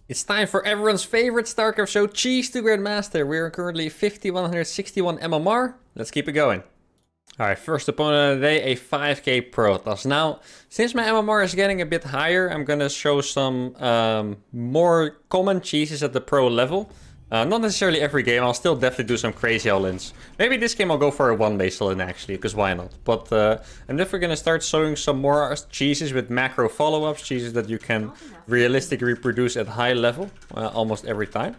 It's time for everyone's favorite StarCraft show, Cheese to Grandmaster. We are currently 5161 MMR. Let's keep it going. Alright, first opponent of the day, a 5k Protoss. Now, since my MMR is getting a bit higher, I'm gonna show some more common cheeses at the pro level. Not necessarily every game, I'll still definitely do some crazy all-ins. Maybe this game I'll go for a one-base all-in actually, because why not? But I'm definitely gonna start showing some more cheeses with macro follow-ups, cheeses that you can realistically reproduce at high level, almost every time.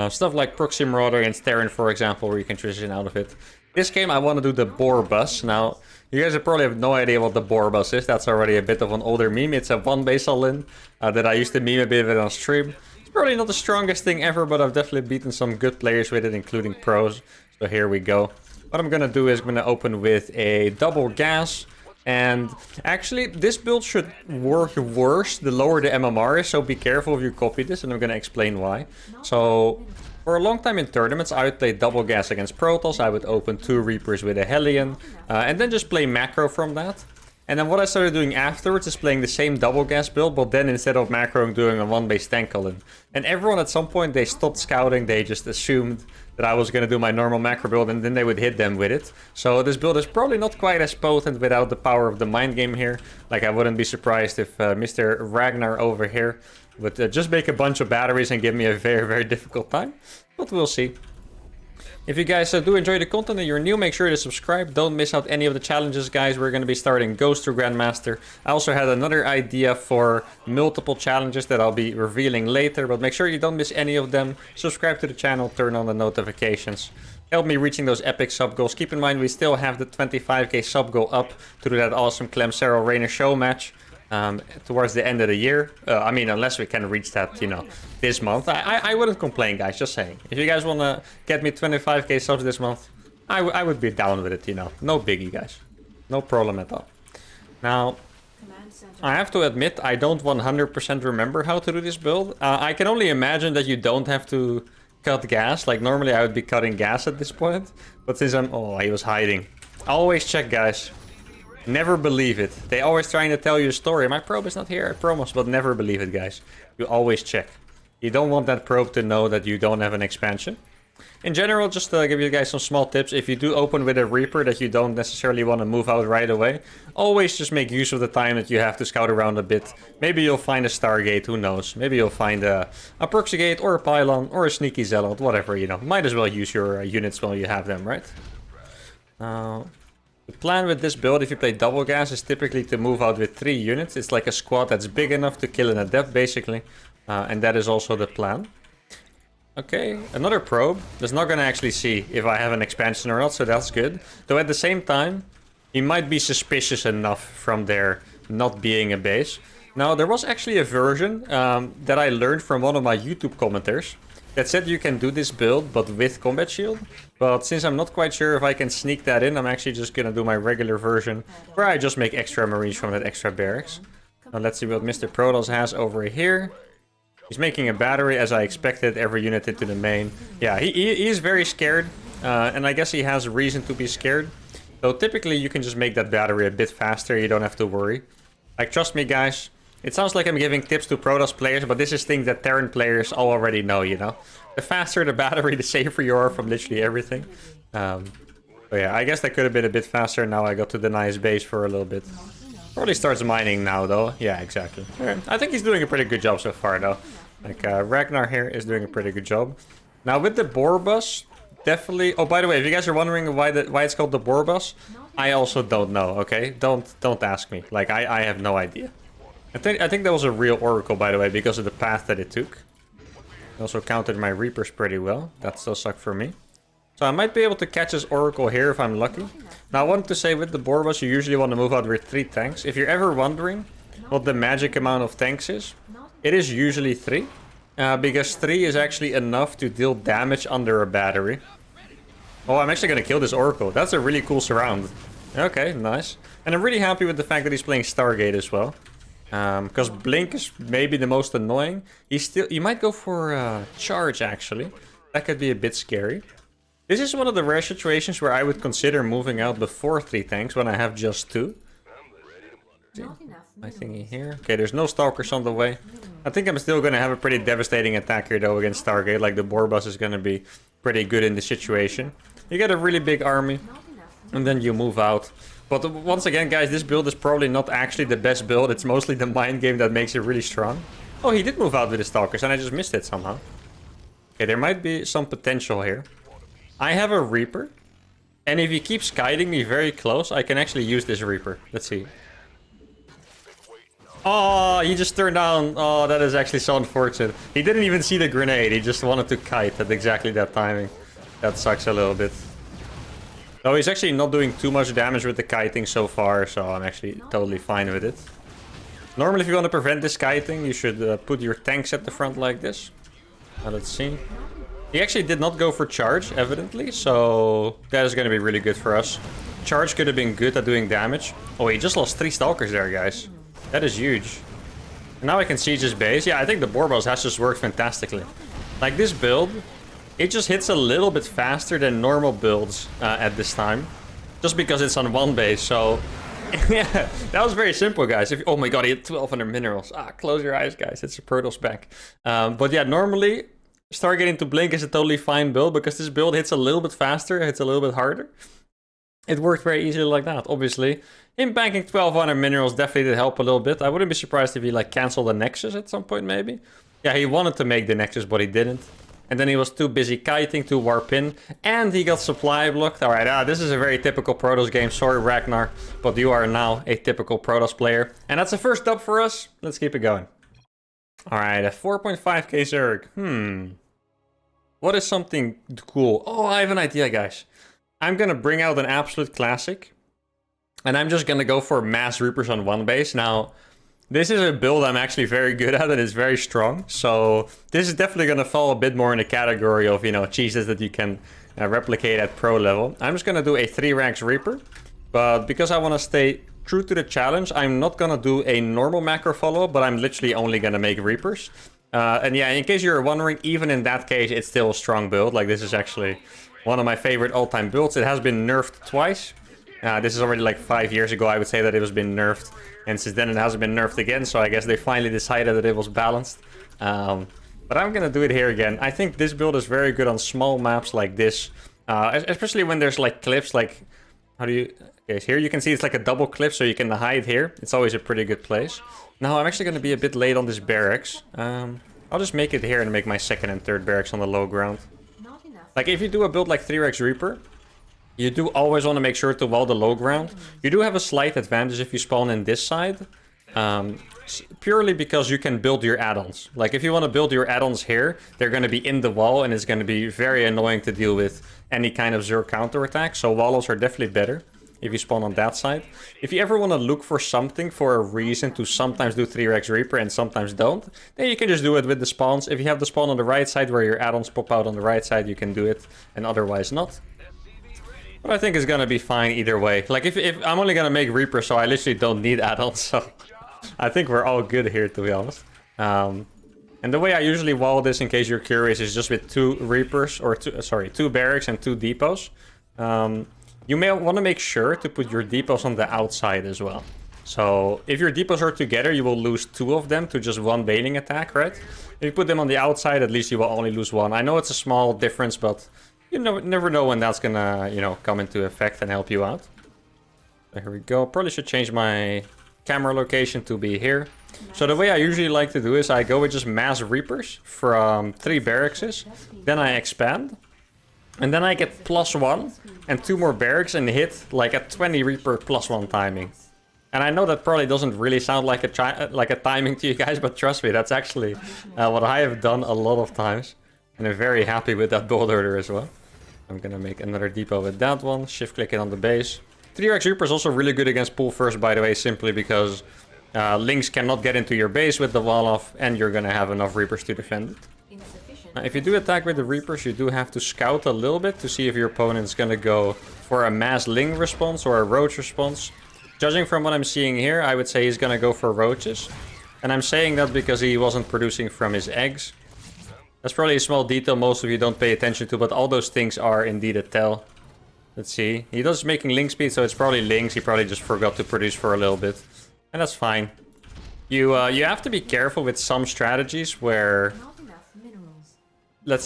Stuff like Proxy Marauder against Terran, for example, where you can transition out of it. This game I want to do the Boar bus. Now, you guys probably have no idea what the Boar bus is. That's already a bit of an older meme. It's a one-base all-in that I used to meme a bit of it on stream. Probably not the strongest thing ever, but I've definitely beaten some good players with it, including pros. So here we go. What I'm gonna do is I'm gonna open with a double gas. And actually, this build should work worse the lower the MMR is, so be careful if you copy this, and I'm gonna explain why. So, for a long time in tournaments, I would play double gas against Protoss. I would open 2 Reapers with a Hellion, and then just play macro from that. And then what I started doing afterwards is playing the same double gas build, but then instead of macroing, doing a one-base tank all-in. And everyone at some point, they stopped scouting, they just assumed that I was going to do my normal macro build, and then they would hit them with it. So this build is probably not quite as potent without the power of the mind game here. Like, I wouldn't be surprised if Mr. Ragnar over here would just make a bunch of batteries and give me a very, very difficult time. But we'll see. If you guys do enjoy the content and you're new, make sure to subscribe. Don't miss out any of the challenges, guys. We're going to be starting Ghost through Grandmaster. I also had another idea for multiple challenges that I'll be revealing later, but make sure you don't miss any of them. Subscribe to the channel, turn on the notifications. Help me reaching those epic sub goals. Keep in mind, we still have the 25k sub goal up through that awesome Clem Rainer show match. Towards the end of the year. I mean, unless we can reach that, you know, this month. I wouldn't complain, guys, just saying. If you guys want to get me 25k subs this month, I would be down with it, you know. No biggie, guys. No problem at all. Now, I have to admit, I don't 100% remember how to do this build. I can only imagine that you don't have to cut gas. Like, normally I would be cutting gas at this point. But since I'm... Oh, he was hiding. Always check, guys. Never believe it. They always trying to tell you a story. My probe is not here, I promise, but never believe it, guys. You always check. You don't want that probe to know that you don't have an expansion. In general, just to give you guys some small tips, if you do open with a Reaper that you don't necessarily want to move out right away, always just make use of the time that you have to scout around a bit. Maybe you'll find a Stargate, who knows. Maybe you'll find a Proxy Gate or a Pylon or a Sneaky Zealot, whatever, you know. Might as well use your units while you have them, right? The plan with this build, if you play double gas, is typically to move out with 3 units. It's like a squad that's big enough to kill in a depth, basically. And that is also the plan. Okay, another probe. That's not going to actually see if I have an expansion or not, so that's good. Though at the same time, he might be suspicious enough from there not being a base. Now, there was actually a version that I learned from one of my YouTube commenters that said you can do this build, but with combat shield. But since I'm not quite sure if I can sneak that in, I'm actually just gonna do my regular version, where I just make extra marines from that extra barracks. Now let's see what Mr. Protoss has over here. He's making a battery, as I expected, every unit into the main. Yeah, he is very scared, and I guess he has reason to be scared. So typically you can just make that battery a bit faster, you don't have to worry. Like, trust me, guys. It sounds like I'm giving tips to Protoss players, but this is things that Terran players already know, you know? The faster the battery, the safer you are from literally everything. But yeah, I guess that could have been a bit faster. Now I got to deny his base for a little bit. Probably starts mining now, though. Yeah, exactly. Yeah, I think he's doing a pretty good job so far, though. Like, Ragnar here is doing a pretty good job. Now, with the Boar bus, definitely... Oh, by the way, if you guys are wondering why it's called the Boar bus, I also don't know, okay? Don't ask me. Like, I have no idea. I think that was a real Oracle, by the way, because of the path that it took. It also countered my Reapers pretty well. That still sucked for me. So I might be able to catch this Oracle here if I'm lucky. Now I wanted to say with the Boar bus, you usually want to move out with 3 tanks. If you're ever wondering what the magic amount of tanks is, it is usually 3. Because 3 is actually enough to deal damage under a battery. Oh, I'm actually going to kill this Oracle. That's a really cool surround. Okay, nice. And I'm really happy with the fact that he's playing Stargate as well. Because Blink is maybe the most annoying. You might go for Charge, actually. That could be a bit scary. This is one of the rare situations where I would consider moving out before 3 tanks when I have just 2. My thingy here. Okay, there's no Stalkers on the way. I think I'm still going to have a pretty devastating attack here though against Stargate. Like the Boar boss is going to be pretty good in this situation. You get a really big army and then you move out. But once again, guys, this build is probably not actually the best build. It's mostly the mind game that makes it really strong. Oh, he did move out with the Stalkers and I just missed it somehow. Okay, there might be some potential here. I have a Reaper. And if he keeps guiding me very close, I can actually use this Reaper. Let's see. Oh, he just turned down. Oh, that is actually so unfortunate. He didn't even see the grenade. He just wanted to kite at exactly that timing. That sucks a little bit. Though he's actually not doing too much damage with the kiting so far, so I'm actually totally fine with it. Normally, if you want to prevent this kiting, you should put your tanks at the front like this. Let's see. He actually did not go for charge, evidently, so that is going to be really good for us. Charge could have been good at doing damage. Oh, he just lost 3 Stalkers there, guys. That is huge. And now I can siege his base. Yeah, I think the Boar boss has just worked fantastically. Like this build, it just hits a little bit faster than normal builds at this time. Just because it's on one base, so... yeah, that was very simple, guys. Oh my god, he had 1200 minerals. Ah, close your eyes, guys. It's a Protoss back. But yeah, normally... Stargate into Blink is a totally fine build because this build hits a little bit faster, hits a little bit harder. It worked very easily like that, obviously. Him banking 1200 minerals definitely did help a little bit. I wouldn't be surprised if he like canceled the Nexus at some point maybe. Yeah, he wanted to make the Nexus, but he didn't. And then he was too busy kiting to warp in. And he got supply blocked. Alright, this is a very typical Protoss game. Sorry, Ragnar, but you are now a typical Protoss player. And that's the first dub for us. Let's keep it going. Alright, a 4.5k Zerg. What is something cool? Oh, I have an idea, guys. I'm gonna bring out an absolute classic. And I'm just gonna go for mass Reapers on one base. Now, this is a build I'm actually very good at and it's very strong. So, this is definitely gonna fall a bit more in the category of, you know, cheeses that you can replicate at pro level. I'm just gonna do a 3 ranks Reaper. But because I wanna stay true to the challenge, I'm not gonna do a normal macro follow-up, but I'm literally only gonna make Reapers. And yeah, in case you're wondering, even in that case, it's still a strong build. Like, this is actually one of my favorite all-time builds. It has been nerfed twice. This is already like 5 years ago, I would say that it was been nerfed. And since then, it hasn't been nerfed again. So I guess they finally decided that it was balanced. But I'm going to do it here again. I think this build is very good on small maps like this. Especially when there's like cliffs, like... How do you... Okay, here you can see it's like a double cliff, so you can hide here. It's always a pretty good place. Now, I'm actually going to be a bit late on this barracks. I'll just make it here and make my second and third barracks on the low ground. Like, if you do a build like 3x Reaper, you do always want to make sure to wall the low ground. You do have a slight advantage if you spawn in this side. Purely because you can build your add-ons. Like, if you want to build your add-ons here, they're going to be in the wall, and it's going to be very annoying to deal with any kind of Zerg counterattack. So walls are definitely better if you spawn on that side. If you ever want to look for something for a reason to sometimes do 3x Reaper and sometimes don't, then you can just do it with the spawns. If you have the spawn on the right side where your add-ons pop out on the right side, you can do it, and otherwise not. But I think it's gonna be fine either way. Like, if I'm only gonna make Reaper, so I literally don't need add-ons, so I think we're all good here, to be honest. And the way I usually wall this, in case you're curious, is just with 2 Reapers, or 2 barracks and 2 depots. You may want to make sure to put your depots on the outside as well. So if your depots are together, you will lose 2 of them to just 1 bailing attack, right? If you put them on the outside, at least you will only lose 1. I know it's a small difference, but you never know when that's gonna, you know, come into effect and help you out. There we go. Probably should change my camera location to be here. So the way I usually like to do is I go with just mass Reapers from 3 barracks. Then I expand. And then I get +1 and 2 more barracks and hit like a 20 Reaper +1 timing. And I know that probably doesn't really sound like a timing to you guys, but trust me, that's actually what I have done a lot of times. And I'm very happy with that build order as well. I'm gonna make another depot with that one, shift click it on the base. 3x Reaper is also really good against pull first, by the way, simply because Lynx cannot get into your base with the wall off, and you're gonna have enough Reapers to defend it. Now, if you do attack with the Reapers, you do have to scout a little bit to see if your opponent's gonna go for a mass Ling response or a Roach response. Judging from what I'm seeing here, I would say he's gonna go for Roaches. And I'm saying that because he wasn't producing from his eggs. That's probably a small detail most of you don't pay attention to, but all those things are indeed a tell. Let's see. He does making Link speed, so it's probably Lynx. He probably just forgot to produce for a little bit. And that's fine. You have to be careful with some strategies where...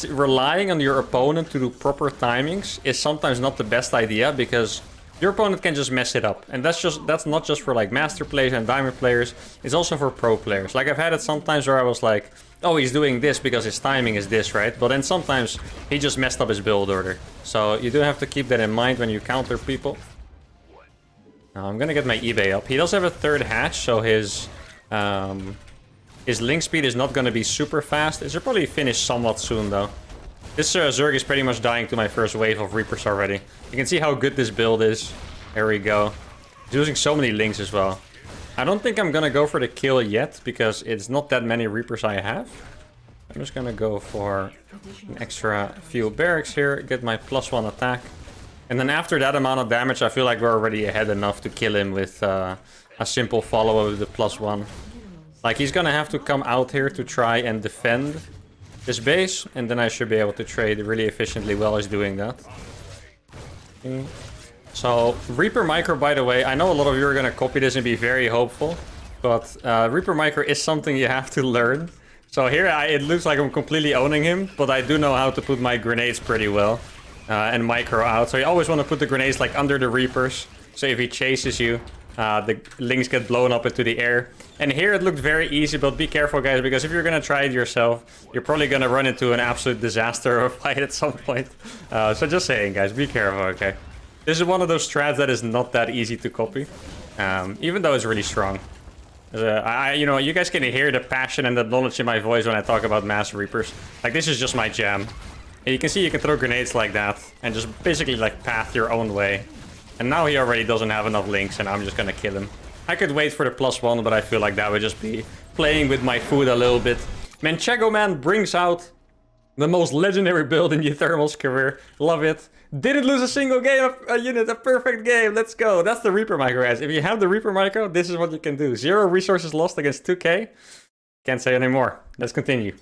relying on your opponent to do proper timings is sometimes not the best idea, because your opponent can just mess it up. And that's not just for like master players and diamond players, it's also for pro players. Like I've had it sometimes where I was like, oh, he's doing this because his timing is this, right? But then sometimes he just messed up his build order. So you do have to keep that in mind when you counter people. Now I'm gonna get my eBay up. He does have a third hatch, so his link speed is not going to be super fast. It should probably finish somewhat soon, though. This Zerg is pretty much dying to my first wave of Reapers already. You can see how good this build is. There we go. He's using so many links as well. I don't think I'm going to go for the kill yet, because it's not that many Reapers I have. I'm just going to go for an extra few barracks here, get my +1 attack. And then after that amount of damage, I feel like we're already ahead enough to kill him with a simple follow-up with the +1. Like, he's gonna have to come out here to try and defend this base, and then I should be able to trade really efficiently while he's doing that. Okay. So, Reaper Micro, by the way, I know a lot of you are gonna copy this and be very hopeful, but Reaper Micro is something you have to learn. So here, it looks like I'm completely owning him, but I do know how to put my grenades pretty well, and micro out. So you always want to put the grenades like under the Reapers, so if he chases you, the links get blown up into the air. And here it looked very easy, but be careful, guys, because if you're gonna try it yourself, you're probably gonna run into an absolute disaster or fight at some point. So just saying, guys, be careful, okay? This is one of those strats that is not that easy to copy, even though it's really strong. You know, you guys can hear the passion and the knowledge in my voice when I talk about Master Reapers. Like, this is just my jam. And you can see you can throw grenades like that and just basically like path your own way. And now he already doesn't have enough links, and I'm just gonna kill him. I could wait for the +1, but I feel like that would just be playing with my food a little bit. Manchego Man brings out the most legendary build in uThermal's career. Love it. Didn't lose a single game of a unit, a perfect game. Let's go. That's the Reaper Micro, guys. If you have the Reaper Micro, this is what you can do. 0 resources lost against 2k. Can't say anymore. Let's continue.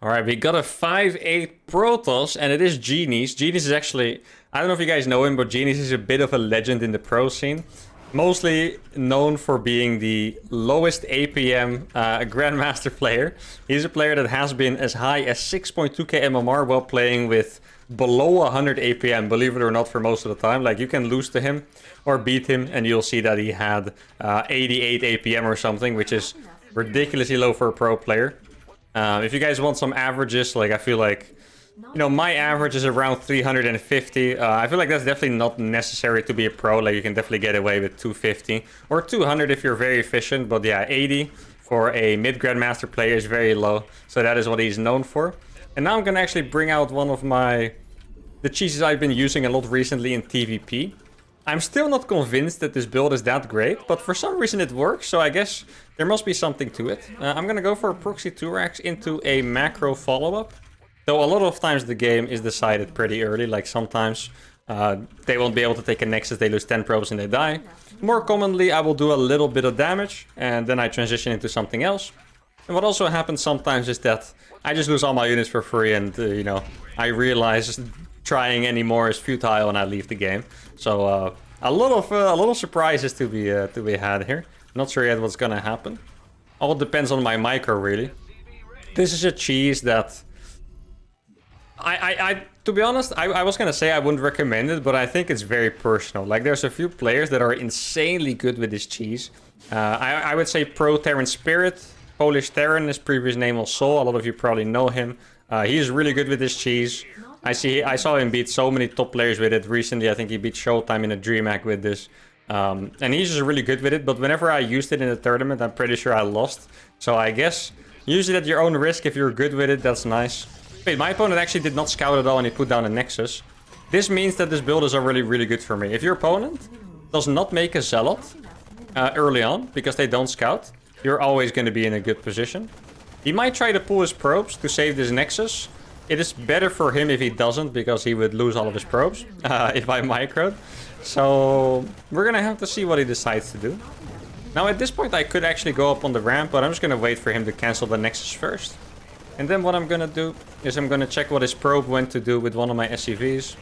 Alright, we got a 5-8 Protoss, and it is Genies. Genies is actually... I don't know if you guys know him, but Genies is a bit of a legend in the pro scene. Mostly known for being the lowest APM Grandmaster player. He's a player that has been as high as 6.2k MMR while playing with below 100 APM, believe it or not, for most of the time. Like, you can lose to him or beat him, and you'll see that he had 88 APM or something, which is ridiculously low for a pro player. If you guys want some averages, like, I feel like, you know, my average is around 350. I feel like that's definitely not necessary to be a pro. Like, you can definitely get away with 250 or 200 if you're very efficient. But yeah, 80 for a mid-Grandmaster player is very low. So that is what he's known for. And now I'm going to actually bring out one of the cheeses I've been using a lot recently in TVP. I'm still not convinced that this build is that great, but for some reason it works. So I guess there must be something to it. I'm going to go for a Proxy 2-racks into a macro follow-up. Though a lot of times the game is decided pretty early, like sometimes they won't be able to take a Nexus, they lose 10 probes and they die. More commonly, I will do a little bit of damage, and then I transition into something else. And what also happens sometimes is that I just lose all my units for free, and you know, I realize trying anymore is futile and I leave the game. So a lot of surprises to be had here. Not sure yet what's gonna happen. All depends on my micro, really. This is a cheese that... to be honest, I was gonna say I wouldn't recommend it, but I think it's very personal. Like, there's a few players that are insanely good with this cheese. I would say Pro Terran Spirit, Polish Terran, his previous name was Sol. A lot of you probably know him. He is really good with this cheese. I saw him beat so many top players with it recently. I think he beat Showtime in a DreamHack with this. And he's just really good with it. But whenever I used it in a tournament, I'm pretty sure I lost. So I guess use it at your own risk. If you're good with it, that's nice. Wait, my opponent actually did not scout at all and he put down a Nexus. This means that this build is already really good for me. If your opponent does not make a Zealot early on, because they don't scout, you're always going to be in a good position. He might try to pull his probes to save this Nexus. It is better for him if he doesn't, because he would lose all of his probes if I microed. So we're going to have to see what he decides to do. Now at this point I could actually go up on the ramp, but I'm just going to wait for him to cancel the Nexus first. And then what I'm going to do is I'm going to check what his probe went to do with one of my SCVs.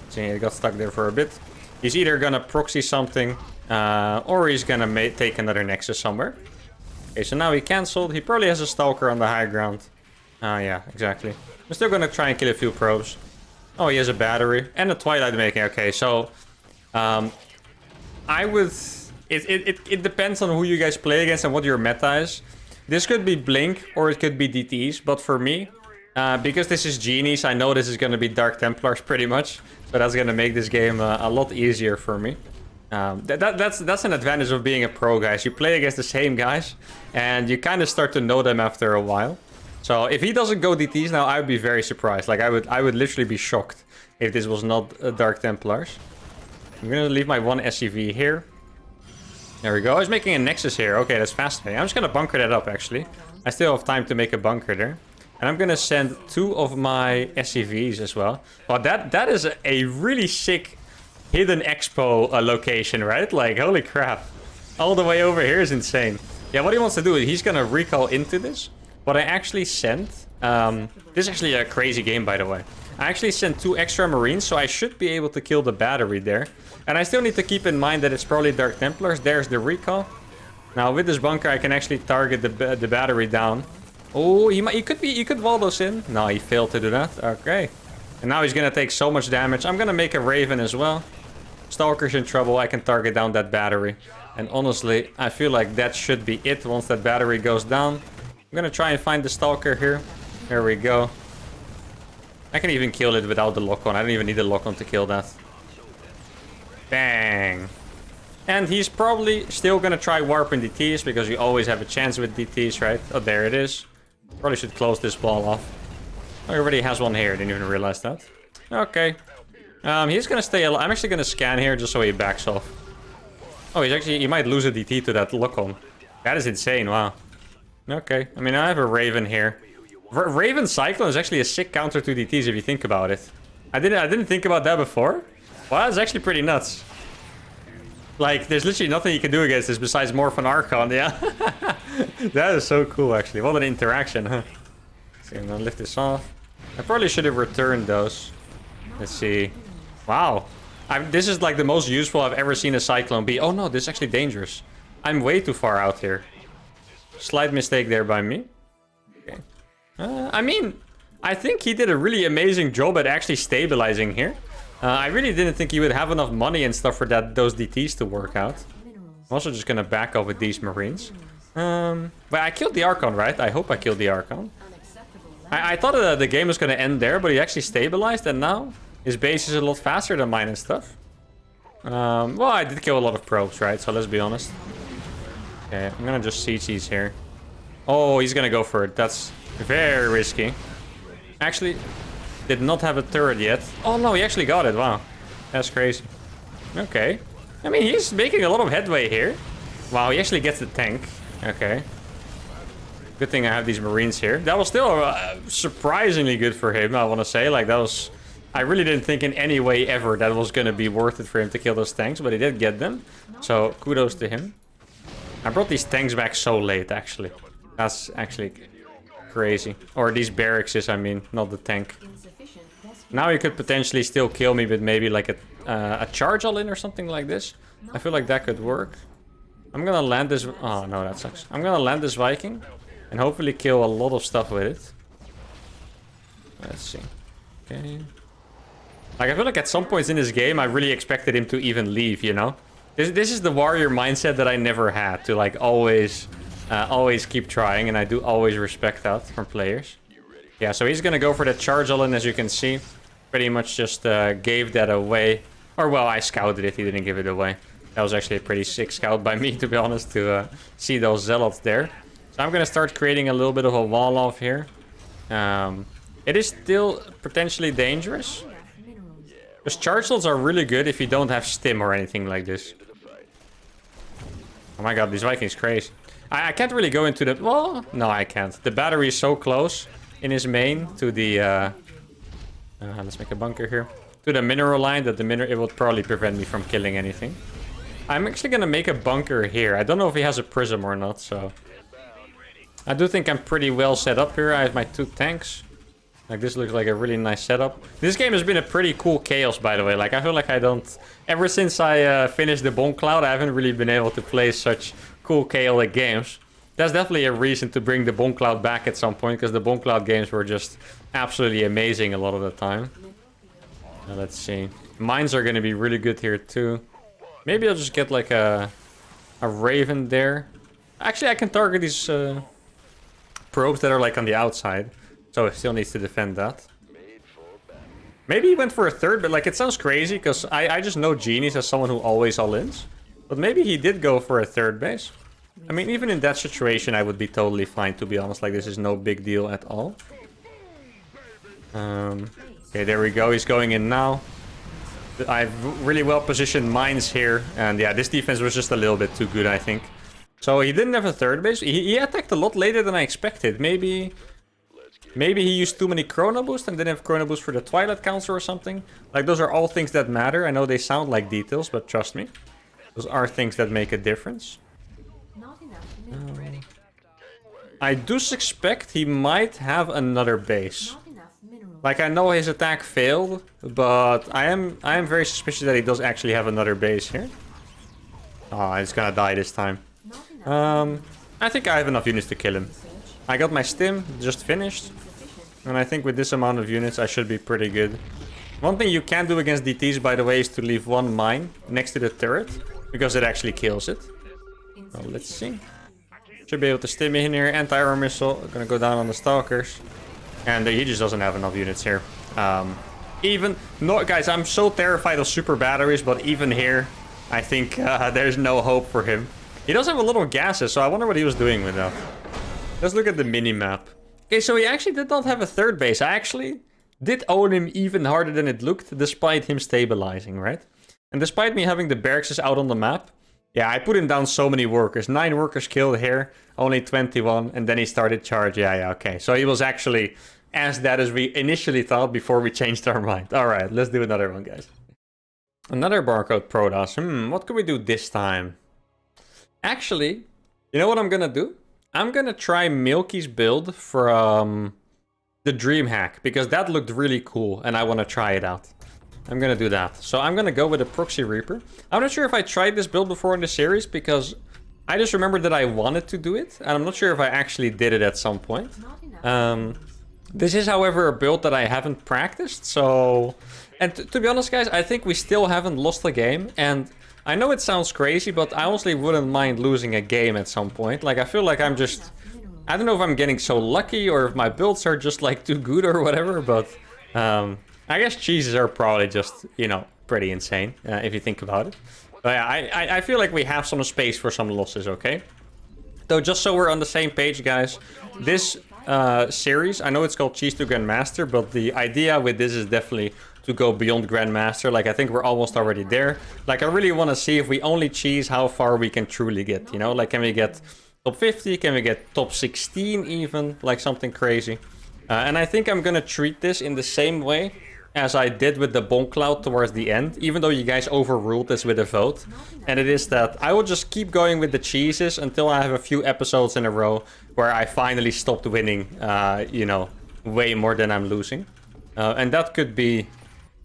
See, he got stuck there for a bit. He's either going to proxy something Or he's gonna take another Nexus somewhere. Okay, so now he cancelled. He probably has a Stalker on the high ground. Yeah, exactly. I'm still gonna try and kill a few probes. Oh, he has a battery and a Twilight making. Okay, so I would. It depends on who you guys play against and what your meta is. This could be Blink or it could be DTs, but for me, because this is Genies, I know this is gonna be Dark Templars pretty much. So that's gonna make this game a lot easier for me. That's an advantage of being a pro, guys. You play against the same guys, and you kind of start to know them after a while. So if he doesn't go DTs now, I would be very surprised. Like I would literally be shocked if this was not Dark Templars. I'm gonna leave my one SCV here. There we go. I was making a Nexus here. Okay, that's fascinating. I'm just gonna bunker that up, actually. I still have time to make a bunker there. And I'm gonna send 2 of my SCVs as well. Well, that is a really sick hidden expo location, right? Like, holy crap. All the way over here is insane. Yeah, what he wants to do is he's gonna recall into this. What I actually sent... this is actually a crazy game, by the way. I actually sent 2 extra Marines, so I should be able to kill the battery there. And I still need to keep in mind that it's probably Dark Templars. There's the recall. Now, with this bunker, I can actually target the battery down. Oh, he could wall those in. No, he failed to do that. Okay. And now he's gonna take so much damage. I'm gonna make a Raven as well. Stalker's in trouble. I can target down that battery. And honestly, I feel like that should be it once that battery goes down. I'm gonna try and find the Stalker here. There we go. I can even kill it without the lock-on. I don't even need the lock-on to kill that. Bang. And he's probably still gonna try warping DTs because you always have a chance with DTs, right? Oh, there it is. Probably should close this wall off. Oh, he already has one here. Didn't even realize that. Okay. He's gonna stay alive. I'm actually gonna scan here just so he backs off. Oh, he might lose a DT to that lock-on. That is insane. Wow. Okay. I mean, I have a Raven here. Raven Cyclone is actually a sick counter to DTs if you think about it. I didn't think about that before. Wow, that's actually pretty nuts. Like, there's literally nothing you can do against this besides Morph and Archon, yeah. That is so cool, actually. What an interaction, huh? So I'm gonna lift this off. I probably should have returned those. Let's see. Wow. This is like the most useful I've ever seen a Cyclone be. Oh no, this is actually dangerous. I'm way too far out here. Slight mistake there by me. Okay. I mean, I think he did a really amazing job at actually stabilizing here. I really didn't think he would have enough money and stuff for those DTs to work out. I'm also just gonna back up with these Marines. But I killed the Archon, right? I hope I killed the Archon. I thought the game was gonna end there, but he actually stabilized, and now his base is a lot faster than mine and stuff. Well, I did kill a lot of probes, right? So let's be honest. Okay, I'm gonna just siege these here. Oh, he's gonna go for it. That's very risky. Actually, did not have a turret yet. Oh no, he actually got it. Wow, that's crazy. Okay. I mean, he's making a lot of headway here. Wow, he actually gets the tank. Okay. Good thing I have these Marines here. That was still surprisingly good for him, I want to say. Like, that was... I really didn't think in any way ever that was going to be worth it for him to kill those tanks, but he did get them. So, kudos to him. I brought these tanks back so late, actually. That's actually crazy. Or these barracks, I mean, not the tank. Now he could potentially still kill me with maybe like a charge all-in or something like this. I feel like that could work. I'm gonna land this... Oh, no, that sucks. I'm gonna land this Viking and hopefully kill a lot of stuff with it. Let's see. Okay. Like, I feel like at some points in this game, I really expected him to even leave, you know? This is the warrior mindset that I never had, to like always keep trying, and I do always respect that from players. Yeah, so he's gonna go for the charge all-in, as you can see. Pretty much just gave that away. Or, well, I scouted it, he didn't give it away. That was actually a pretty sick scout by me, to be honest, to see those zealots there. So I'm gonna start creating a little bit of a wall off here. It is still potentially dangerous. Because charge slots are really good if you don't have stim or anything like this. Oh my god, these Vikings crazy. I can't really go into the... Well, no, I can't. The battery is so close in his main to the... let's make a bunker here. To the mineral line that it will probably prevent me from killing anything. I'm actually gonna make a bunker here. I don't know if he has a prism or not, so... I do think I'm pretty well set up here. I have my 2 tanks. Like, this looks like a really nice setup. This game has been a pretty cool chaos, by the way. Like, I feel like I don't... Ever since I finished the Bomb Cloud, I haven't really been able to play such cool chaotic games. That's definitely a reason to bring the Bomb Cloud back at some point, because the Bomb Cloud games were just absolutely amazing a lot of the time. Let's see. Mines are going to be really good here, too. Maybe I'll just get, like, a Raven there. Actually, I can target these probes that are, like, on the outside. So it still needs to defend that. Maybe he went for a third, but like it sounds crazy because I just know Genies as someone who always all-ins. But maybe he did go for a third base. I mean, even in that situation, I would be totally fine, to be honest. Like, this is no big deal at all. Okay, there we go. He's going in now. I've really well positioned mines here. And yeah, this defense was just a little bit too good, I think. So he didn't have a third base. He attacked a lot later than I expected. Maybe he used too many Chrono Boost and didn't have Chrono Boost for the Twilight Council or something. Like, those are all things that matter. I know they sound like details, but trust me. Those are things that make a difference. I do suspect he might have another base. Like, I know his attack failed, but I am very suspicious that he does actually have another base here. Oh, he's gonna die this time. I think I have enough units to kill him. I got my stim, just finished. And I think with this amount of units, I should be pretty good. One thing you can do against DTs, by the way, is to leave one mine next to the turret. Because it actually kills it. So let's see. Should be able to stim in here. Anti-armor missile. Gonna go down on the stalkers. And he just doesn't have enough units here. Guys, I'm so terrified of super batteries. But even here, I think there's no hope for him. He does have a little gases, so I wonder what he was doing with that. Let's look at the mini-map. Okay, so he actually did not have a third base. I actually did own him even harder than it looked, despite him stabilizing, right? And despite me having the barracks out on the map, yeah, I put him down so many workers. 9 workers killed here, only 21, and then he started charge. Yeah, okay. So he was actually as dead as we initially thought before we changed our mind. All right, let's do another one, guys. Another barcode Protoss. What can we do this time? Actually, you know what I'm gonna do? I'm gonna try Milky's build from the Dream Hack, because that looked really cool and I want to try it out. I'm gonna do that. So I'm gonna go with a Proxy Reaper. I'm not sure if I tried this build before in the series, because I just remembered that I wanted to do it, and I'm not sure if I actually did it at some point. This is, however, a build that I haven't practiced, so... And to be honest, guys, I think we still haven't lost a game, and... I know it sounds crazy, but I honestly wouldn't mind losing a game at some point. Like, I feel like I'm just... I don't know if I'm getting so lucky or if my builds are just, like, too good or whatever, but... I guess cheeses are probably just, you know, pretty insane, if you think about it. But yeah, I feel like we have some space for some losses, okay? Though, just so we're on the same page, guys, this series, I know it's called Cheese to Grandmaster, but the idea with this is definitely... to go beyond Grandmaster. Like, I think we're almost already there. Like, I really want to see if we only cheese how far we can truly get, you know? Like, can we get top 50? Can we get top 16 even? Like, something crazy. And I think I'm gonna treat this in the same way as I did with the Bomb Cloud towards the end, even though you guys overruled this with a vote. And it is that I will just keep going with the cheeses until I have a few episodes in a row where I finally stopped winning, you know, way more than I'm losing. And that could be...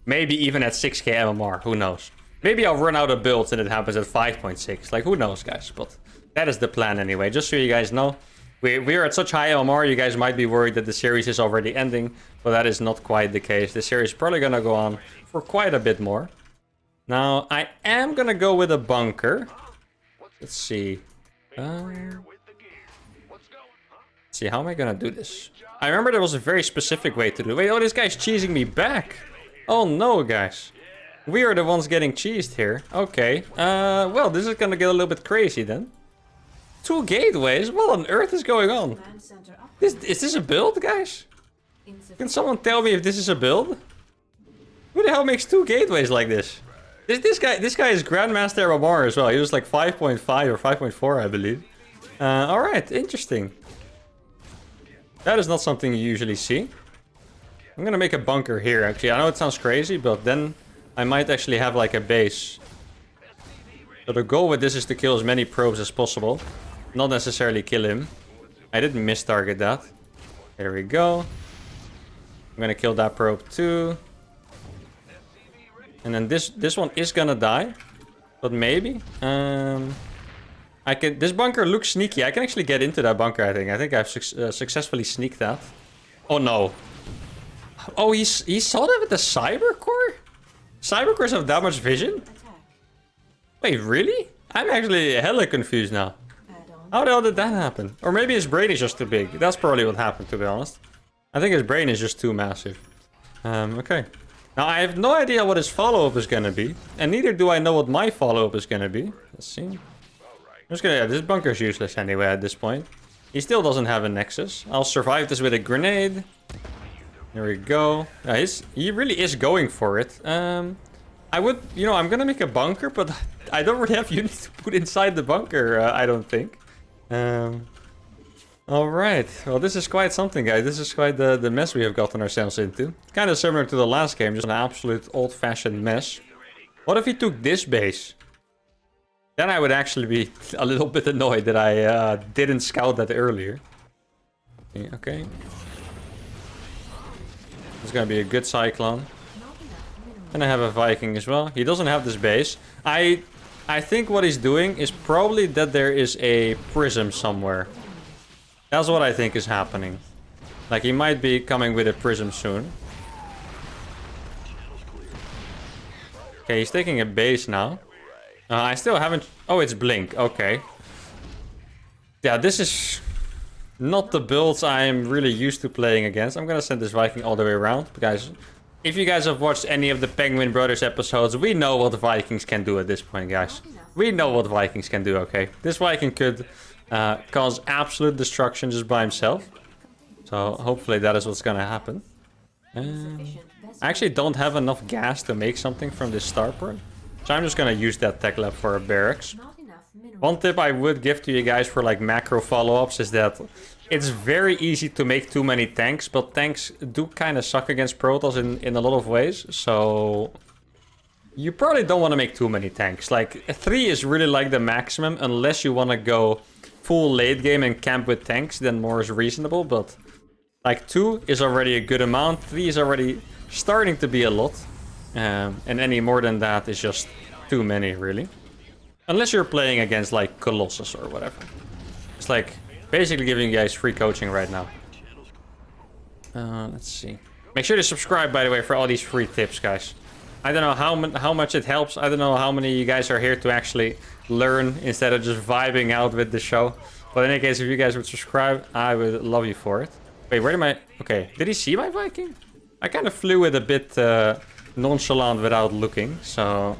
maybe even at 6k MMR, who knows? Maybe I'll run out of builds and it happens at 5.6. Like, who knows, guys? But that is the plan anyway. Just so you guys know, we are at such high MMR, you guys might be worried that the series is already ending. But that is not quite the case. The series is probably going to go on for quite a bit more. Now, I am going to go with a bunker. Let's see. Let's see, how am I going to do this? I remember there was a very specific way to do it. Wait, oh, this guy's cheesing me back. Oh no, guys. We are the ones getting cheesed here. Okay. Well, this is gonna get a little bit crazy then. 2 gateways? What on earth is going on? Is this a build, guys? Can someone tell me if this is a build? Who the hell makes 2 gateways like this? This guy is Grandmaster MMR as well. He was like 5.5 or 5.4, I believe. Alright, interesting. That is not something you usually see. I'm gonna make a bunker here, actually. I know it sounds crazy, but then I might actually have like a base. So the goal with this is to kill as many probes as possible. Not necessarily kill him. I didn't miss-target that. There we go. I'm gonna kill that probe too. And then this one is gonna die. But maybe. This bunker looks sneaky. I can actually get into that bunker, I think. I think I've successfully sneaked that. Oh no. Oh, he saw that with the cyber core? Cyber cores have that much vision? Wait, really? I'm actually hella confused now. How the hell did that happen? Or maybe his brain is just too big. That's probably what happened, to be honest. I think his brain is just too massive. Okay. Now, I have no idea what his follow-up is gonna be. And neither do I know what my follow-up is gonna be. Let's see. I'm just gonna... Yeah, this bunker's useless anyway at this point. He still doesn't have a nexus. I'll survive this with a grenade. There we go. Yeah, he really is going for it. I would... You know, I'm gonna make a bunker, but I don't really have units to put inside the bunker, I don't think. Alright, well this is quite something, guys. This is quite the mess we have gotten ourselves into. Kind of similar to the last game, just an absolute old-fashioned mess. What if he took this base? Then I would actually be a little bit annoyed that I didn't scout that earlier. Okay. It's gonna be a good cyclone. And I have a Viking as well. He doesn't have this base. I think what he's doing is probably that there is a prism somewhere. That's what I think is happening. Like, he might be coming with a prism soon. Okay, he's taking a base now. I still haven't... Oh, it's Blink. Okay. Yeah, this is not the builds I'm really used to playing against. I'm gonna send this Viking all the way around. Guys, if you guys have watched any of the Penguin Brothers episodes, we know what the Vikings can do at this point, guys. We know what Vikings can do, okay? This Viking could... cause absolute destruction just by himself. So hopefully that is what's gonna happen. I actually don't have enough gas to make something from this starport. So I'm just gonna use that tech lab for a barracks. One tip I would give to you guys for like macro follow-ups is that it's very easy to make too many tanks, but tanks do kind of suck against Protoss in a lot of ways. So you probably don't want to make too many tanks. Like 3 is really like the maximum unless you want to go full late game and camp with tanks, then more is reasonable, but like 2 is already a good amount, 3 is already starting to be a lot, and any more than that is just too many, really. Unless you're playing against like Colossus or whatever. It's like basically giving you guys free coaching right now. Let's see. Make sure to subscribe, by the way, for all these free tips, guys. I don't know how much it helps. I don't know how many of you guys are here to actually learn instead of just vibing out with the show. But in any case, if you guys would subscribe, I would love you for it. Wait, where am I? Okay, did he see my Viking? I kind of flew it a bit nonchalant without looking, so...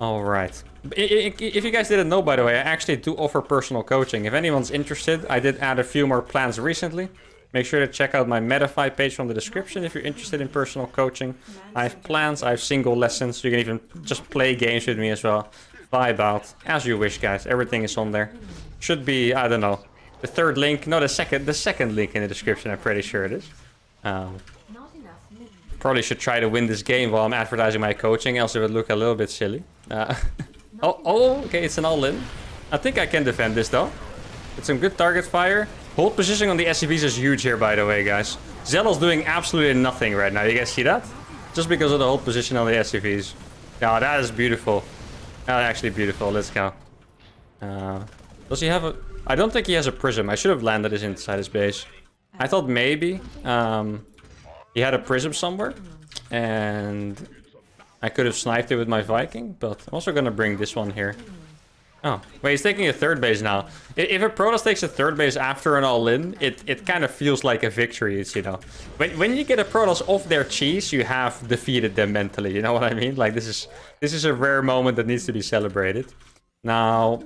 Alright. If you guys didn't know, by the way, I actually do offer personal coaching. If anyone's interested, I did add a few more plans recently. Make sure to check out my Metafy page from the description if you're interested in personal coaching. I have plans, I have single lessons. You can even just play games with me as well. Vibe out, as you wish, guys. Everything is on there. Should be, I don't know, the third link. No, the second link in the description, I'm pretty sure it is. Probably should try to win this game while I'm advertising my coaching, else it would look a little bit silly. Okay, it's an all-in. I think I can defend this, though. With some good target fire. Hold position on the SCVs is huge here, by the way, guys. Zeal's doing absolutely nothing right now. You guys see that? Just because of the hold position on the SCVs. Yeah, that is beautiful. That's actually beautiful. Let's go. Does he have a... I don't think he has a prism. I should have landed this inside his base. I thought maybe he had a prism somewhere. And I could have sniped it with my Viking. But I'm also going to bring this one here. Oh, wait, he's taking a third base now. If a Protoss takes a third base after an all-in, it kind of feels like a victory, it's, you know. When you get a Protoss off their cheese, you have defeated them mentally, you know what I mean? Like, this is a rare moment that needs to be celebrated. Now,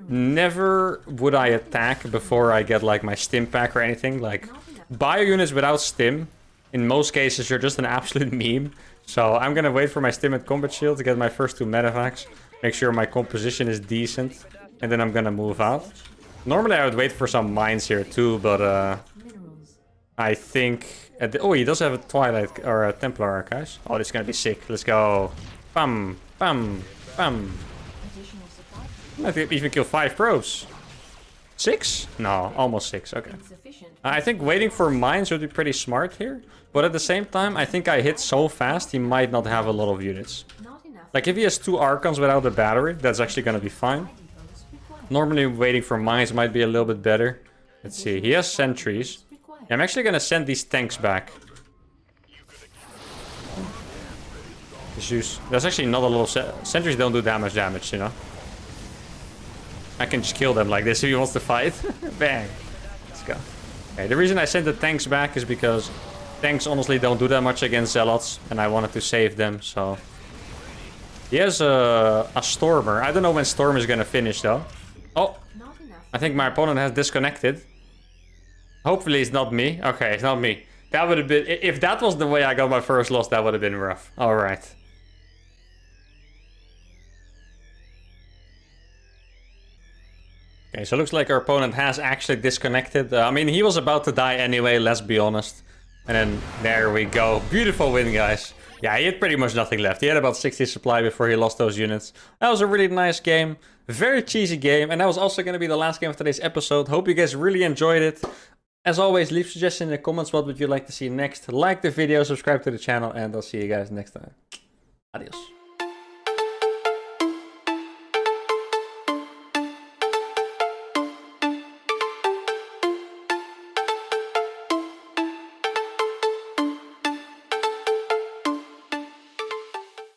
never would I attack before I get, like, my stim pack or anything. Like, bio units without stim, in most cases, you're just an absolute meme. So I'm gonna wait for my stim and combat shield to get my first 2 metavacs. Make sure my composition is decent. And then I'm gonna move out. Normally I would wait for some mines here too, but I think... oh, he does have a Twilight or a Templar Archives. Oh, this is gonna be sick. Let's go. Bam, bam, bam. Might even kill 5 probes. 6? No, almost 6. Okay. I think waiting for mines would be pretty smart here. But at the same time, I think I hit so fast, he might not have a lot of units. Like, if he has 2 Archons without a battery, that's actually going to be fine. Normally, waiting for mines might be a little bit better. Let's see. He has sentries. Yeah, I'm actually going to send these tanks back. Zeus. That's actually not a lot of... Sentries don't do damage, you know. I can just kill them like this if he wants to fight. Bang. Let's go. Okay, the reason I sent the tanks back is because tanks honestly don't do that much against Zealots. And I wanted to save them, so... He has a Stormer. I don't know when Storm is going to finish, though. Oh. I think my opponent has disconnected. Hopefully it's not me. Okay, it's not me. That would have been... If that was the way I got my first loss, that would have been rough. Alright. Okay, so it looks like our opponent has actually disconnected. I mean, he was about to die anyway, let's be honest. And then, there we go. Beautiful win, guys. Yeah, he had pretty much nothing left. He had about 60 supply before he lost those units. That was a really nice game. Very cheesy game. And that was also going to be the last game of today's episode. Hope you guys really enjoyed it. As always, leave suggestions in the comments. What would you like to see next? Like the video, subscribe to the channel, and I'll see you guys next time. Adios.